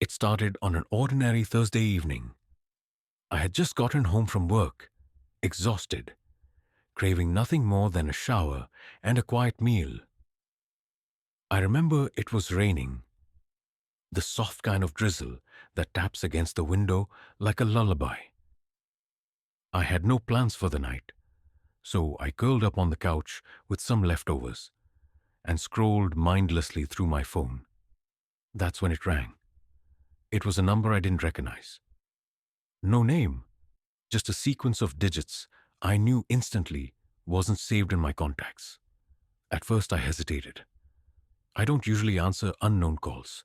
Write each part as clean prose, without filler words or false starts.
It started on an ordinary Thursday evening. I had just gotten home from work, exhausted, craving nothing more than a shower and a quiet meal. I remember it was raining, the soft kind of drizzle that taps against the window like a lullaby. I had no plans for the night, so I curled up on the couch with some leftovers and scrolled mindlessly through my phone. That's when it rang. It was a number I didn't recognize. No name, just a sequence of digits I knew instantly wasn't saved in my contacts. At first I hesitated. I don't usually answer unknown calls,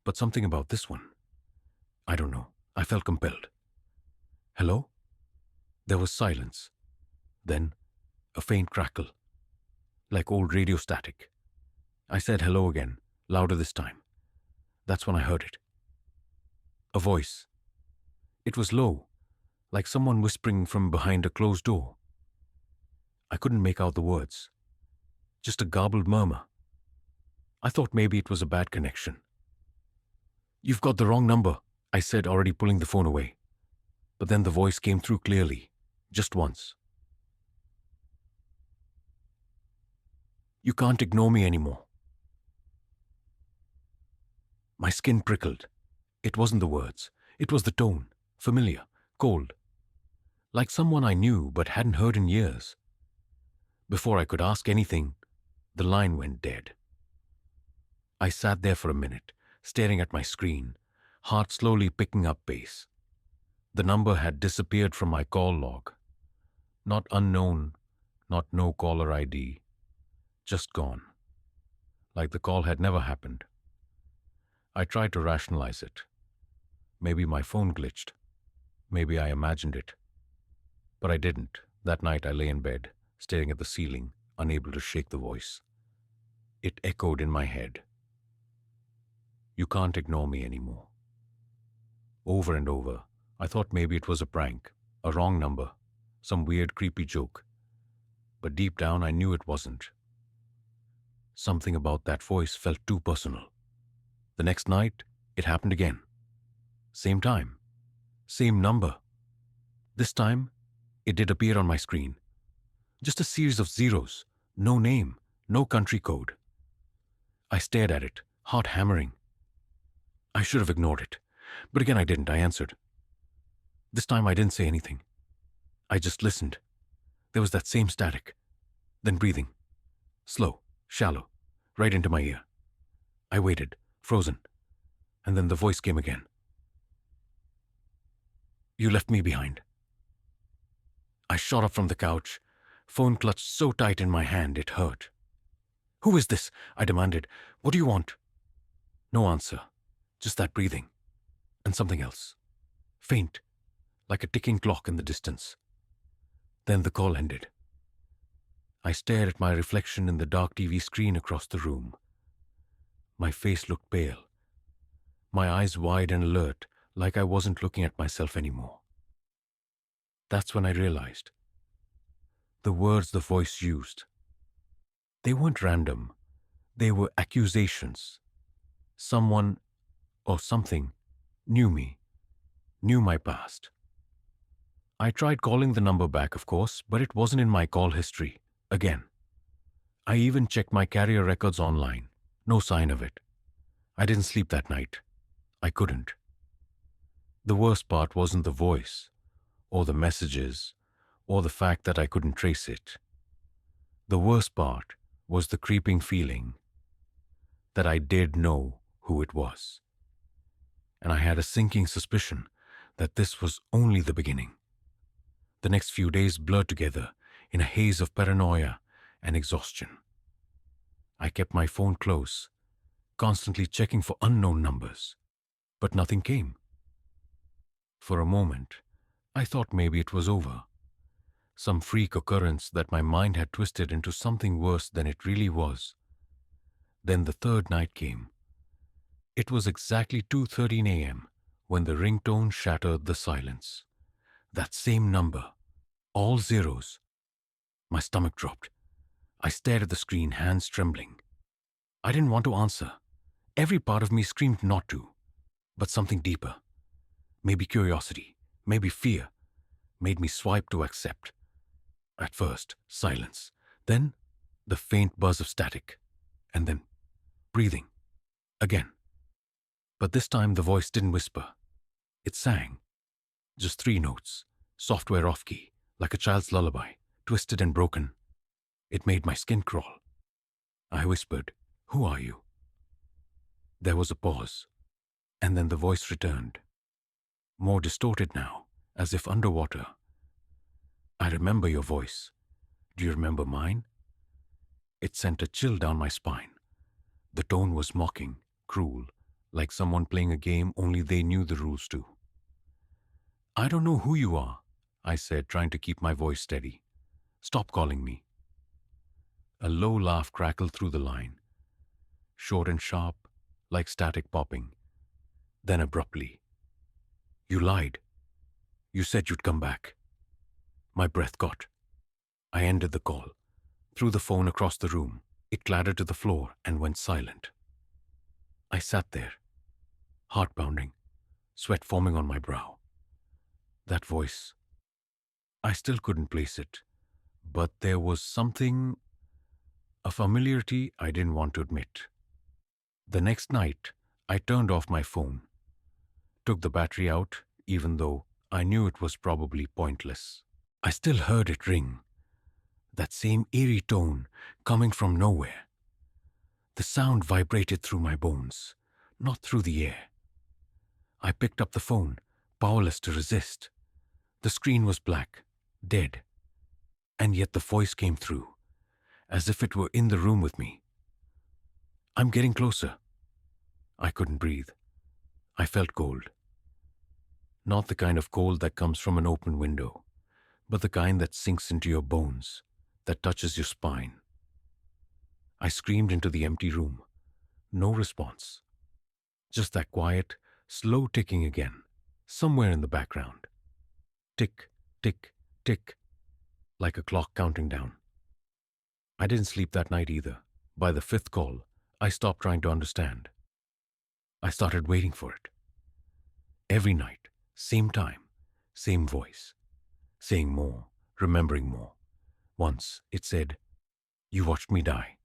but something about this one. I don't know. I felt compelled. Hello? There was silence. Then, a faint crackle, like old radio static. I said hello again, louder this time. That's when I heard it. A voice. It was low, like someone whispering from behind a closed door. I couldn't make out the words. Just a garbled murmur. I thought maybe it was a bad connection. "You've got the wrong number," I said, already pulling the phone away. But then the voice came through clearly, just once. "You can't ignore me anymore." My skin prickled. It wasn't the words. It was the tone, familiar, cold. Like someone I knew but hadn't heard in years. Before I could ask anything, the line went dead. I sat there for a minute, staring at my screen, heart slowly picking up pace. The number had disappeared from my call log. Not unknown, not no caller ID. Just gone. Like the call had never happened. I tried to rationalize it. Maybe my phone glitched. Maybe I imagined it. But I didn't. That night I lay in bed, staring at the ceiling, unable to shake the voice. It echoed in my head. "You can't ignore me anymore." Over and over, I thought maybe it was a prank, a wrong number, some weird, creepy joke. But deep down I knew it wasn't. Something about that voice felt too personal. The next night, it happened again. Same time. Same number. This time, it did appear on my screen. Just a series of zeros. No name. No country code. I stared at it, heart hammering. I should have ignored it. But again I didn't. I answered. This time I didn't say anything. I just listened. There was that same static. Then breathing. Slow, shallow, right into my ear. I waited, frozen. And then the voice came again. "You left me behind." I shot up from the couch, phone clutched so tight in my hand it hurt. "Who is this?" I demanded. "What do you want?" No answer, just that breathing. And something else. Faint, like a ticking clock in the distance. Then the call ended. I stared at my reflection in the dark TV screen across the room. My face looked pale. My eyes wide and alert, like I wasn't looking at myself anymore. That's when I realized. The words the voice used. They weren't random. They were accusations. Someone, or something, knew me, knew my past. I tried calling the number back, of course, but it wasn't in my call history. Again. I even checked my carrier records online. No sign of it. I didn't sleep that night. I couldn't. The worst part wasn't the voice, or the messages, or the fact that I couldn't trace it. The worst part was the creeping feeling that I did know who it was. And I had a sinking suspicion that this was only the beginning. The next few days blurred together in a haze of paranoia and exhaustion. I kept my phone close, constantly checking for unknown numbers, but nothing came. For a moment, I thought maybe it was over. Some freak occurrence that my mind had twisted into something worse than it really was. Then the third night came. It was exactly 2:13 a.m. when the ringtone shattered the silence. That same number, all zeros. My stomach dropped. I stared at the screen, hands trembling. I didn't want to answer. Every part of me screamed not to. But something deeper, maybe curiosity, maybe fear, made me swipe to accept. At first, silence. Then, the faint buzz of static. And then, breathing. Again. But this time the voice didn't whisper. It sang. Just 3 notes, software off-key, like a child's lullaby, twisted and broken. It made my skin crawl. I whispered, "Who are you?" There was a pause, and then the voice returned. More distorted now, as if underwater. "I remember your voice. Do you remember mine?" It sent a chill down my spine. The tone was mocking, cruel, like someone playing a game only they knew the rules to. "I don't know who you are," I said, trying to keep my voice steady. "Stop calling me." A low laugh crackled through the line, short and sharp, like static popping. Then abruptly, "You lied. You said you'd come back." My breath caught. I ended the call, threw the phone across the room. It clattered to the floor and went silent. I sat there, heart pounding, sweat forming on my brow. That voice, I still couldn't place it, but there was something, a familiarity I didn't want to admit. The next night, I turned off my phone, took the battery out, even though I knew it was probably pointless. I still heard it ring, that same eerie tone coming from nowhere. The sound vibrated through my bones, not through the air. I picked up the phone, powerless to resist. The screen was black, dead, and yet the voice came through, as if it were in the room with me. "I'm getting closer." I couldn't breathe. I felt cold. Not the kind of cold that comes from an open window, but the kind that sinks into your bones, that touches your spine. I screamed into the empty room. No response. Just that quiet, slow ticking again, somewhere in the background. Tick, tick, tick, like a clock counting down. I didn't sleep that night either. By the 5th call, I stopped trying to understand. I started waiting for it. Every night, same time, same voice, saying more, remembering more. Once, it said, "You watched me die."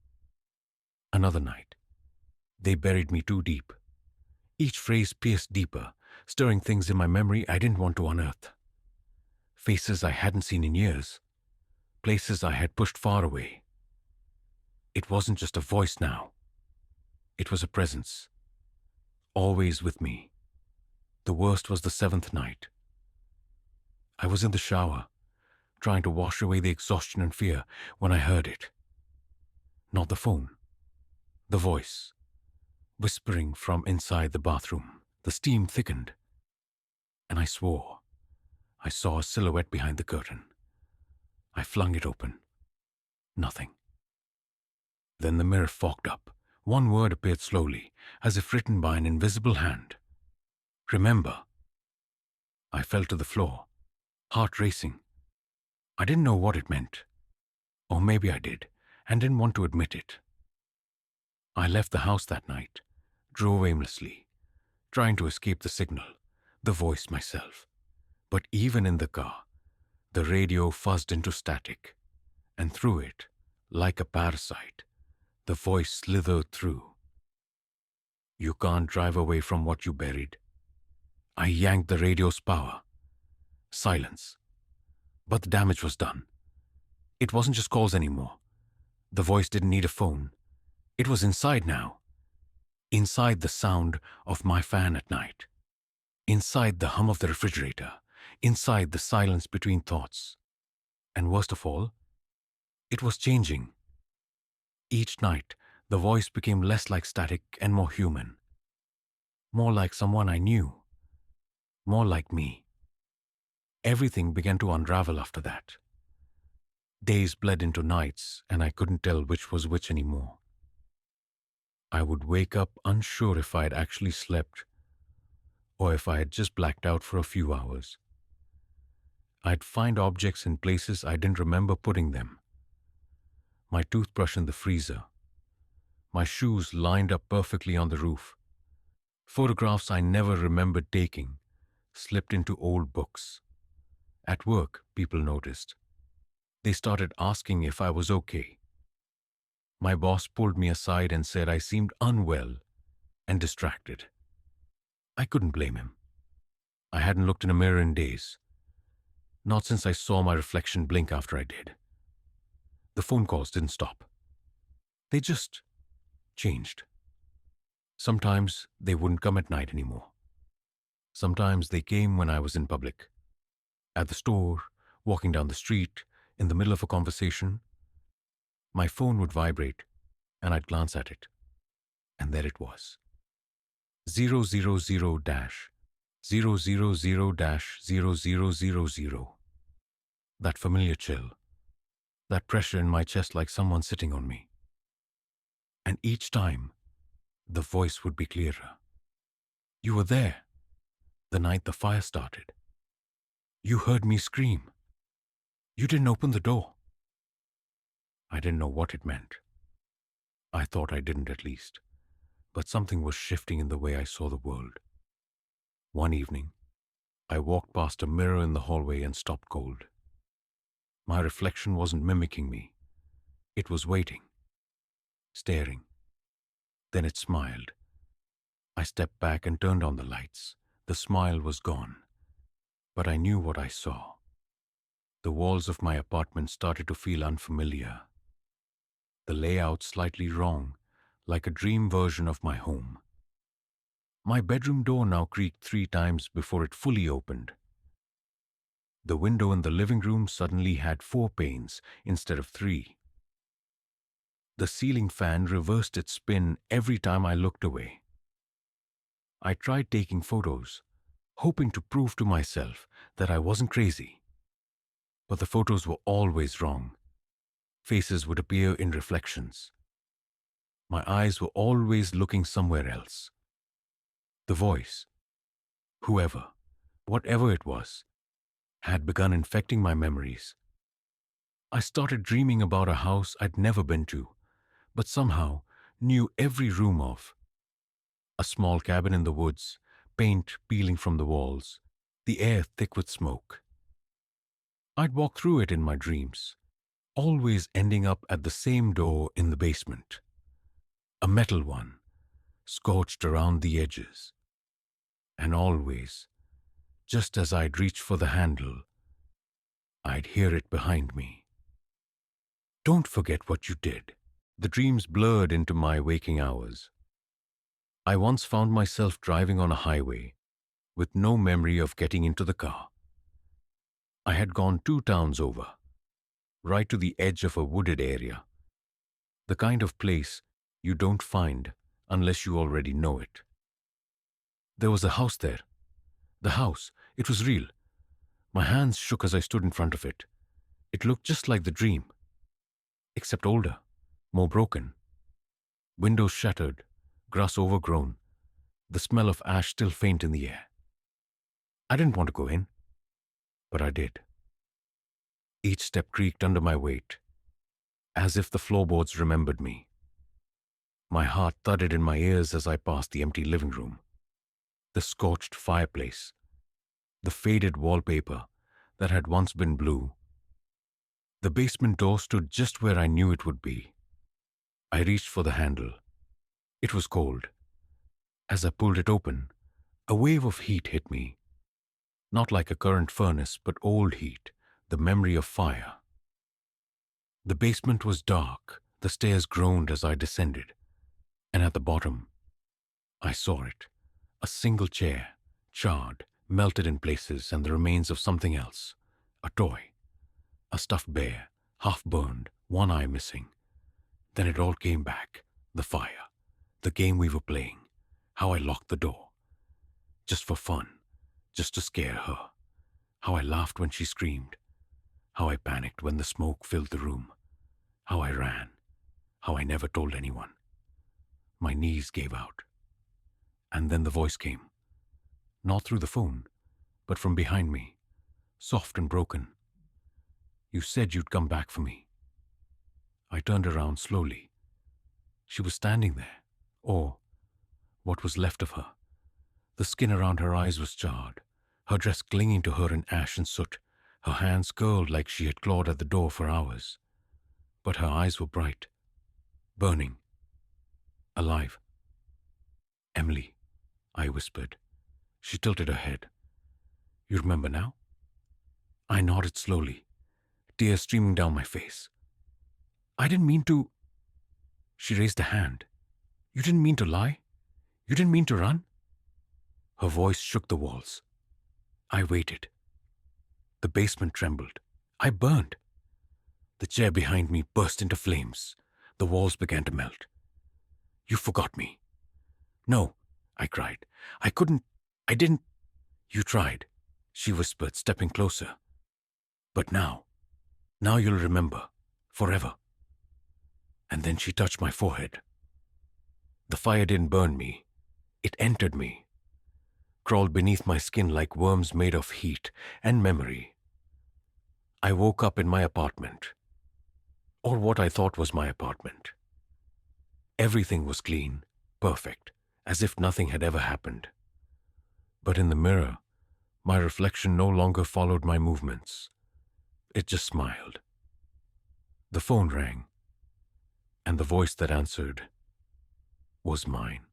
Another night, "They buried me too deep." Each phrase pierced deeper, stirring things in my memory I didn't want to unearth. Faces I hadn't seen in years, places I had pushed far away. It wasn't just a voice now. It was a presence, always with me. The worst was the 7th night. I was in the shower, trying to wash away the exhaustion and fear when I heard it. Not the phone, the voice, whispering from inside the bathroom. The steam thickened, and I swore I saw a silhouette behind the curtain. I flung it open. Nothing. Then the mirror fogged up. One word appeared slowly, as if written by an invisible hand. "Remember." I fell to the floor, heart racing. I didn't know what it meant. Or maybe I did, and didn't want to admit it. I left the house that night, drove aimlessly, trying to escape the signal, the voice myself. But even in the car, the radio fuzzed into static, and through it, like a parasite, the voice slithered through. "You can't drive away from what you buried." I yanked the radio's power. Silence. But the damage was done. It wasn't just calls anymore. The voice didn't need a phone. It was inside now. Inside the sound of my fan at night. Inside the hum of the refrigerator. Inside the silence between thoughts. And worst of all, it was changing. Each night, the voice became less like static and more human. More like someone I knew. More like me. Everything began to unravel after that. Days bled into nights, and I couldn't tell which was which anymore. I would wake up unsure if I had actually slept, or if I had just blacked out for a few hours. I'd find objects in places I didn't remember putting them. My toothbrush in the freezer. My shoes lined up perfectly on the roof. Photographs I never remembered taking slipped into old books. At work, people noticed. They started asking if I was okay. My boss pulled me aside and said I seemed unwell and distracted. I couldn't blame him. I hadn't looked in a mirror in days. Not since I saw my reflection blink after I did. The phone calls didn't stop. They just changed. Sometimes they wouldn't come at night anymore. Sometimes they came when I was in public. At the store, walking down the street, in the middle of a conversation. My phone would vibrate, and I'd glance at it. And there it was. 000-000-0000. That familiar chill. That pressure in my chest like someone sitting on me. And each time, the voice would be clearer. You were there, the night the fire started. You heard me scream. You didn't open the door. I didn't know what it meant. I thought I didn't at least, but something was shifting in the way I saw the world. One evening, I walked past a mirror in the hallway and stopped cold. My reflection wasn't mimicking me. It was waiting, staring. Then it smiled. I stepped back and turned on the lights. The smile was gone, but I knew what I saw. The walls of my apartment started to feel unfamiliar. The layout slightly wrong, like a dream version of my home. My bedroom door now creaked 3 times before it fully opened. The window in the living room suddenly had 4 panes instead of 3. The ceiling fan reversed its spin every time I looked away. I tried taking photos, hoping to prove to myself that I wasn't crazy. But the photos were always wrong. Faces would appear in reflections. My eyes were always looking somewhere else. The voice, whoever, whatever it was, had begun infecting my memories. I started dreaming about a house I'd never been to, but somehow knew every room of. A small cabin in the woods, paint peeling from the walls, the air thick with smoke. I'd walk through it in my dreams, always ending up at the same door in the basement. A metal one, scorched around the edges. And always, just as I'd reach for the handle, I'd hear it behind me. Don't forget what you did. The dreams blurred into my waking hours. I once found myself driving on a highway with no memory of getting into the car. I had gone 2 towns over, right to the edge of a wooded area. The kind of place you don't find unless you already know it. There was a house there. The house, it was real. My hands shook as I stood in front of it. It looked just like the dream, except older, more broken. Windows shattered, grass overgrown, the smell of ash still faint in the air. I didn't want to go in, but I did. Each step creaked under my weight, as if the floorboards remembered me. My heart thudded in my ears as I passed the empty living room, the scorched fireplace, the faded wallpaper that had once been blue. The basement door stood just where I knew it would be. I reached for the handle. It was cold. As I pulled it open, a wave of heat hit me. Not like a current furnace, but old heat, the memory of fire. The basement was dark. The stairs groaned as I descended. And at the bottom, I saw it. A single chair, charred, melted in places, and the remains of something else. A toy. A stuffed bear, half burned, one eye missing. Then it all came back. The fire. The game we were playing. How I locked the door. Just for fun. Just to scare her. How I laughed when she screamed. How I panicked when the smoke filled the room. How I ran. How I never told anyone. My knees gave out. And then the voice came. Not through the phone, but from behind me. Soft and broken. You said you'd come back for me. I turned around slowly. She was standing there. Or what was left of her. The skin around her eyes was charred, her dress clinging to her in ash and soot, her hands curled like she had clawed at the door for hours. But her eyes were bright, burning, alive. "Emily," I whispered. She tilted her head. "You remember now?" I nodded slowly, tears streaming down my face. "I didn't mean to—" She raised a hand. "You didn't mean to lie? You didn't mean to run?" Her voice shook the walls. I waited. The basement trembled. I burned. The chair behind me burst into flames. The walls began to melt. "You forgot me." "No," I cried. "I couldn't. I didn't." "You tried," she whispered, stepping closer. "But now you'll remember, forever." And then she touched my forehead. The fire didn't burn me. It entered me, crawled beneath my skin like worms made of heat and memory. I woke up in my apartment, or what I thought was my apartment. Everything was clean, perfect, as if nothing had ever happened. But in the mirror, my reflection no longer followed my movements. It just smiled. The phone rang, and the voice that answered was mine.